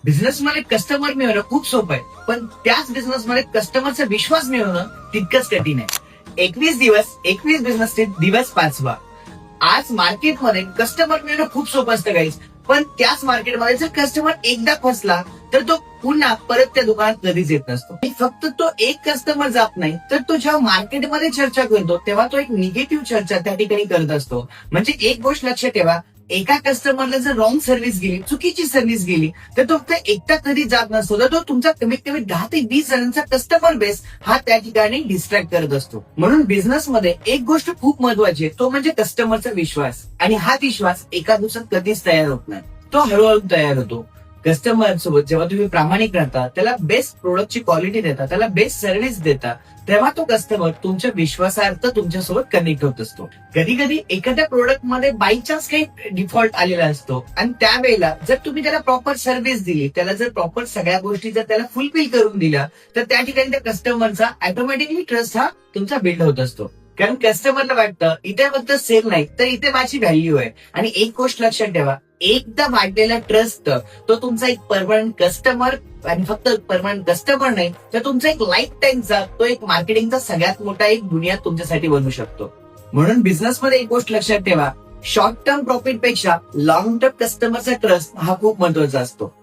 बिझनेसमध्ये कस्टमर मिळवणं खूप सोपं आहे, पण त्याच बिझनेसमध्ये कस्टमरचा विश्वास मिळवणं तितकंच कठीण आहे. 21 दिवस 21 बिझनेस टिप दिवस 5वा. आज मार्केटमध्ये कस्टमर मिळवणं खूप सोपं असतं गाईज, पण त्याच मार्केटमध्ये जर कस्टमर एकदा फसला तर तो पुन्हा परत त्या दुकानात कधीच येत नसतो. आणि फक्त तो एक कस्टमर जात नाही, तर तो जेव्हा मार्केटमध्ये चर्चा करतो तेव्हा तो एक निगेटिव्ह चर्चा त्या ठिकाणी करत असतो. म्हणजे एक गोष्ट लक्षात ठेवा, एका कस्टमरला जर रॉंग सर्व्हिस गेली, चुकीची सर्व्हिस गेली, तर तो फक्त एकटा कधी जात नसतो, तर तो तुमचा कमीत कमी 10 ते 20 जणांचा कस्टमर बेस हा त्या ठिकाणी डिस्ट्रॅक्ट करत असतो. म्हणून बिझनेसमध्ये एक गोष्ट खूप महत्वाची आहे, तो म्हणजे कस्टमरचा विश्वास. आणि हा विश्वास एका दिवसात कधीच तयार होत नाही, तो हळूहळू तयार होतो. कस्टमर सोबत जेव्हा तुम्ही प्रामाणिक राहता, त्याला बेस्ट प्रोडक्टची क्वालिटी देता, त्याला बेस्ट सर्व्हिस देता, तेव्हा तो कस्टमर तुमच्या विश्वासार्थ तुमच्यासोबत कनेक्ट होत असतो. कधी कधी एखाद्या प्रोडक्ट मध्ये बाय चान्स काही डिफॉल्ट आलेला असतो, आणि त्यावेळेला जर तुम्ही त्याला प्रॉपर सर्व्हिस दिली, त्याला जर प्रॉपर सगळ्या गोष्टी जर त्याला फुलफिल करून दिल्या, तर त्या ठिकाणी त्या कस्टमरचा ऑटोमॅटिकली ट्रस्ट हा तुमचा बिल्ड होत असतो. कारण कस्टमरला वाटतं इथे फक्त सेल नाही, तर इथे माझी व्हॅल्यू आहे. आणि एक गोष्ट लक्षात ठेवा, एकदा वाढलेला ट्रस्ट तो तुमचा एक परमनंट कस्टमर, आणि फक्त परमनंट कस्टमर नाही, तर तुमचा एक लाईफ टाईमचा, तो एक मार्केटिंगचा सगळ्यात मोठा एक दुनिया तुमच्यासाठी बनू शकतो. म्हणून बिझनेसमध्ये एक गोष्ट लक्षात ठेवा, शॉर्ट टर्म प्रॉफिट पेक्षा लॉंग टर्म कस्टमरचा ट्रस्ट हा खूप महत्वाचा असतो.